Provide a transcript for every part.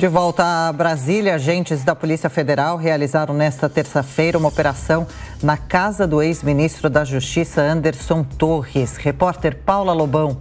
De volta a Brasília, agentes da Polícia Federal realizaram nesta terça-feira uma operação na casa do ex-ministro da Justiça, Anderson Torres. Repórter Paula Lobão.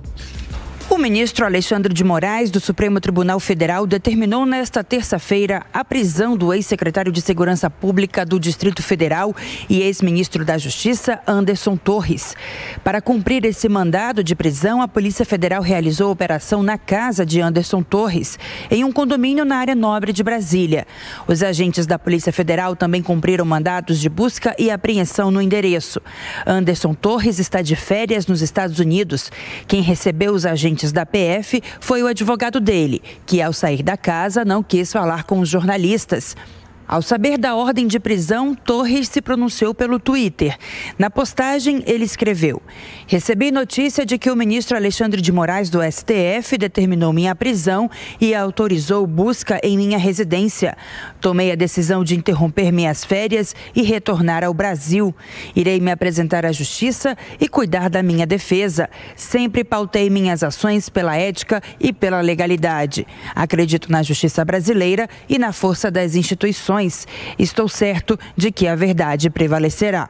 O ministro Alexandre de Moraes, do Supremo Tribunal Federal, determinou nesta terça-feira a prisão do ex-secretário de Segurança Pública do Distrito Federal e ex-ministro da Justiça, Anderson Torres. Para cumprir esse mandado de prisão, a Polícia Federal realizou a operação na casa de Anderson Torres, em um condomínio na área nobre de Brasília. Os agentes da Polícia Federal também cumpriram mandados de busca e apreensão no endereço. Anderson Torres está de férias nos Estados Unidos. Quem recebeu os agentes da PF foi o advogado dele, que ao sair da casa não quis falar com os jornalistas. Ao saber da ordem de prisão, Torres se pronunciou pelo Twitter. Na postagem, ele escreveu: "Recebi notícia de que o ministro Alexandre de Moraes, do STF, determinou minha prisão e autorizou busca em minha residência. Tomei a decisão de interromper minhas férias e retornar ao Brasil. Irei me apresentar à justiça e cuidar da minha defesa. Sempre pautei minhas ações pela ética e pela legalidade. Acredito na justiça brasileira e na força das instituições. Estou certo de que a verdade prevalecerá."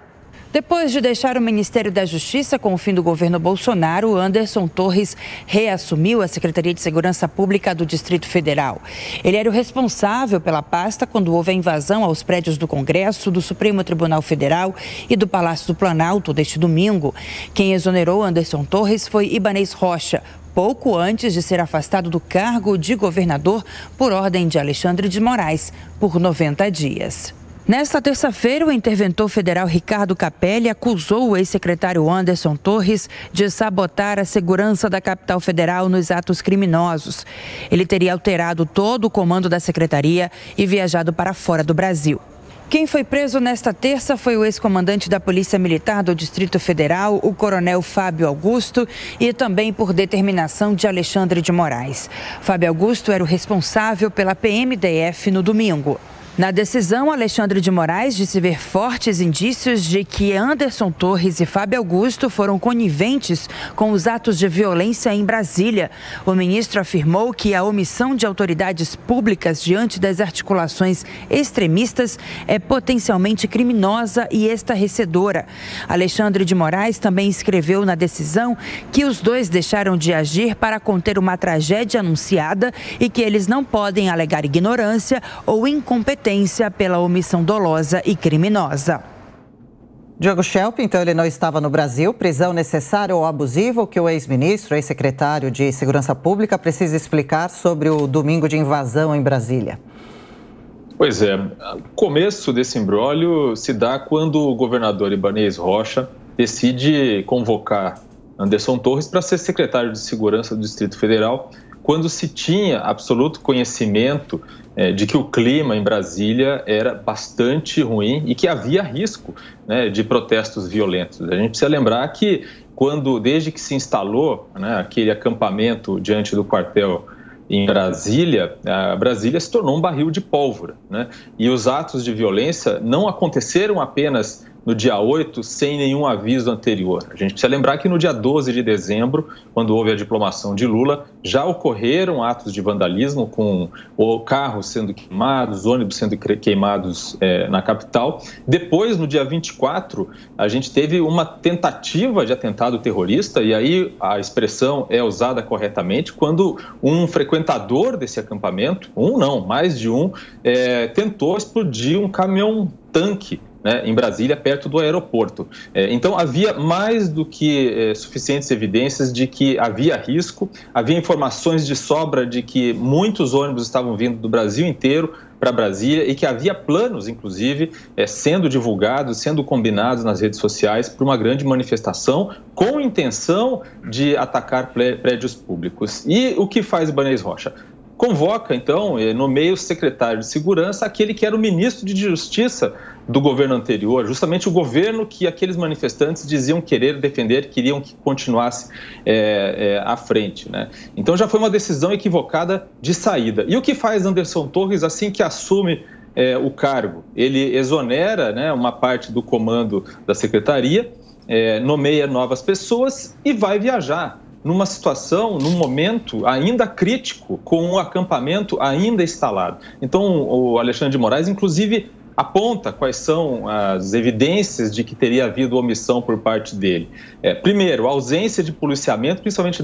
Depois de deixar o Ministério da Justiça com o fim do governo Bolsonaro, Anderson Torres reassumiu a Secretaria de Segurança Pública do Distrito Federal. Ele era o responsável pela pasta quando houve a invasão aos prédios do Congresso, do Supremo Tribunal Federal e do Palácio do Planalto deste domingo. Quem exonerou Anderson Torres foi Ibanez Rocha, pouco antes de ser afastado do cargo de governador por ordem de Alexandre de Moraes por 90 dias. Nesta terça-feira, o interventor federal Ricardo Capelli acusou o ex-secretário Anderson Torres de sabotar a segurança da capital federal nos atos criminosos. Ele teria alterado todo o comando da secretaria e viajado para fora do Brasil. Quem foi preso nesta terça foi o ex-comandante da Polícia Militar do Distrito Federal, o coronel Fábio Augusto, e também por determinação de Alexandre de Moraes. Fábio Augusto era o responsável pela PMDF no domingo. Na decisão, Alexandre de Moraes disse ver fortes indícios de que Anderson Torres e Fábio Augusto foram coniventes com os atos de violência em Brasília. O ministro afirmou que a omissão de autoridades públicas diante das articulações extremistas é potencialmente criminosa e estarrecedora. Alexandre de Moraes também escreveu na decisão que os dois deixaram de agir para conter uma tragédia anunciada e que eles não podem alegar ignorância ou incompetência pela omissão dolosa e criminosa. Diogo Schelp, então ele não estava no Brasil. Prisão necessária ou abusiva? O que o ex-ministro, ex-secretário de Segurança Pública precisa explicar sobre o domingo de invasão em Brasília? Pois é, o começo desse imbróglio se dá quando o governador Ibanez Rocha decide convocar Anderson Torres para ser secretário de Segurança do Distrito Federal, quando se tinha absoluto conhecimento de que o clima em Brasília era bastante ruim e que havia risco, né, de protestos violentos. A gente precisa lembrar que desde que se instalou, né, aquele acampamento diante do quartel em Brasília, Brasília se tornou um barril de pólvora, né? E os atos de violência não aconteceram apenas no dia 8, sem nenhum aviso anterior. A gente precisa lembrar que no dia 12 de dezembro, quando houve a diplomação de Lula, já ocorreram atos de vandalismo com carros sendo queimados, ônibus sendo queimados na capital. Depois, no dia 24, a gente teve uma tentativa de atentado terrorista, e aí a expressão é usada corretamente, quando um frequentador desse acampamento, mais de um, tentou explodir um caminhão-tanque, né, em Brasília, perto do aeroporto. Então, havia mais do que suficientes evidências de que havia risco, havia informações de sobra de que muitos ônibus estavam vindo do Brasil inteiro para Brasília e que havia planos, inclusive, sendo divulgados, sendo combinados nas redes sociais para uma grande manifestação com intenção de atacar prédios públicos. E o que faz Ibanez Rocha? Convoca, então, nomeia o secretário de Segurança, aquele que era o ministro de Justiça do governo anterior, justamente o governo que aqueles manifestantes diziam querer defender, queriam que continuasse à frente, né? Então já foi uma decisão equivocada de saída. E o que faz Anderson Torres assim que assume o cargo? Ele exonera, né, uma parte do comando da secretaria, nomeia novas pessoas e vai viajar numa situação, num momento ainda crítico, com um acampamento ainda instalado. Então, o Alexandre de Moraes, inclusive, aponta quais são as evidências de que teria havido omissão por parte dele. Primeiro, a ausência de policiamento, principalmente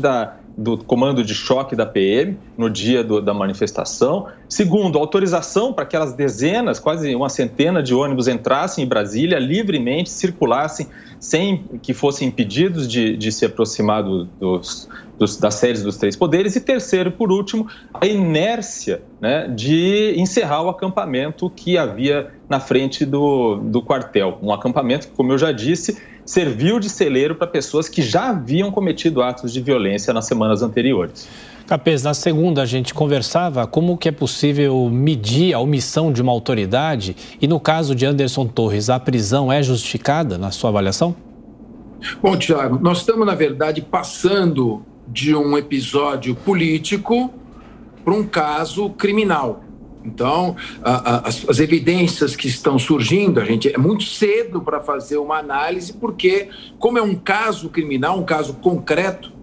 do comando de choque da PM, no dia da manifestação. Segundo, autorização para que aquelas dezenas, quase uma centena de ônibus entrassem em Brasília, livremente circulassem, sem que fossem impedidos de se aproximar das sedes dos três poderes. E terceiro, por último, a inércia, né, de encerrar o acampamento que havia na frente do quartel. Um acampamento que, como eu já disse, serviu de celeiro para pessoas que já haviam cometido atos de violência nas semanas anteriores. Capês, na segunda a gente conversava como que é possível medir a omissão de uma autoridade e no caso de Anderson Torres, a prisão é justificada na sua avaliação? Bom, Tiago, nós estamos, na verdade, passando de um episódio político para um caso criminal. Então, as evidências que estão surgindo, é muito cedo para fazer uma análise, porque, como é um caso criminal, um caso concreto,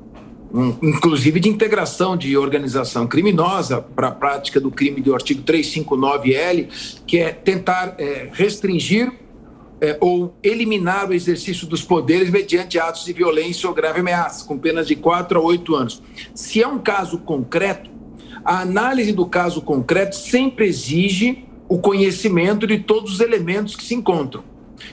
inclusive de integração de organização criminosa para a prática do crime do artigo 359-L, que é tentar restringir ou eliminar o exercício dos poderes mediante atos de violência ou grave ameaça, com penas de 4 a 8 anos. Se é um caso concreto, a análise do caso concreto sempre exige o conhecimento de todos os elementos que se encontram.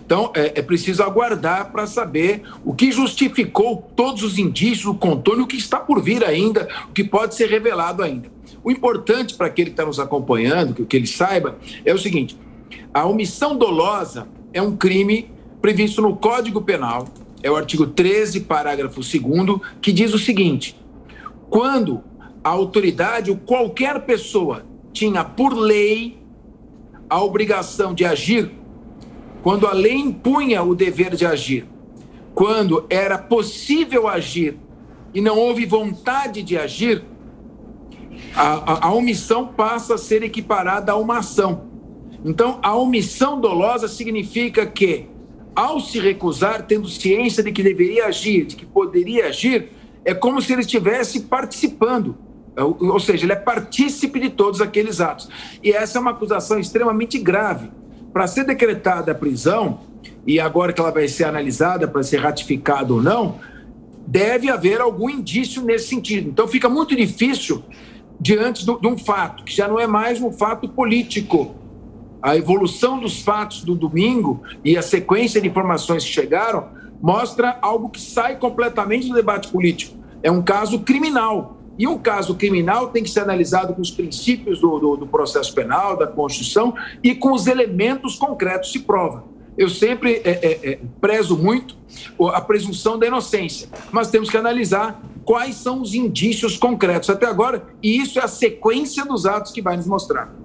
Então, é preciso aguardar para saber o que justificou todos os indícios, o contorno, o que está por vir ainda, o que pode ser revelado ainda. O importante para aquele que está nos acompanhando, que ele saiba, é o seguinte: a omissão dolosa é um crime previsto no Código Penal, é o artigo 13, parágrafo 2º, que diz o seguinte: quando a autoridade ou qualquer pessoa tinha por lei a obrigação de agir, quando a lei impunha o dever de agir, quando era possível agir e não houve vontade de agir, a omissão passa a ser equiparada a uma ação. Então, a omissão dolosa significa que, ao se recusar, tendo ciência de que deveria agir, de que poderia agir, é como se ele estivesse participando. Ou seja, ele é partícipe de todos aqueles atos. E essa é uma acusação extremamente grave. Para ser decretada a prisão, e agora que ela vai ser analisada para ser ratificada ou não, deve haver algum indício nesse sentido. Então fica muito difícil, diante de um fato, que já não é mais um fato político. A evolução dos fatos do domingo e a sequência de informações que chegaram mostra algo que sai completamente do debate político. É um caso criminal. E um caso criminal tem que ser analisado com os princípios do processo penal, da Constituição e com os elementos concretos de prova. Eu sempre prezo muito a presunção da inocência, mas temos que analisar quais são os indícios concretos até agora, e isso é a sequência dos atos que vai nos mostrar.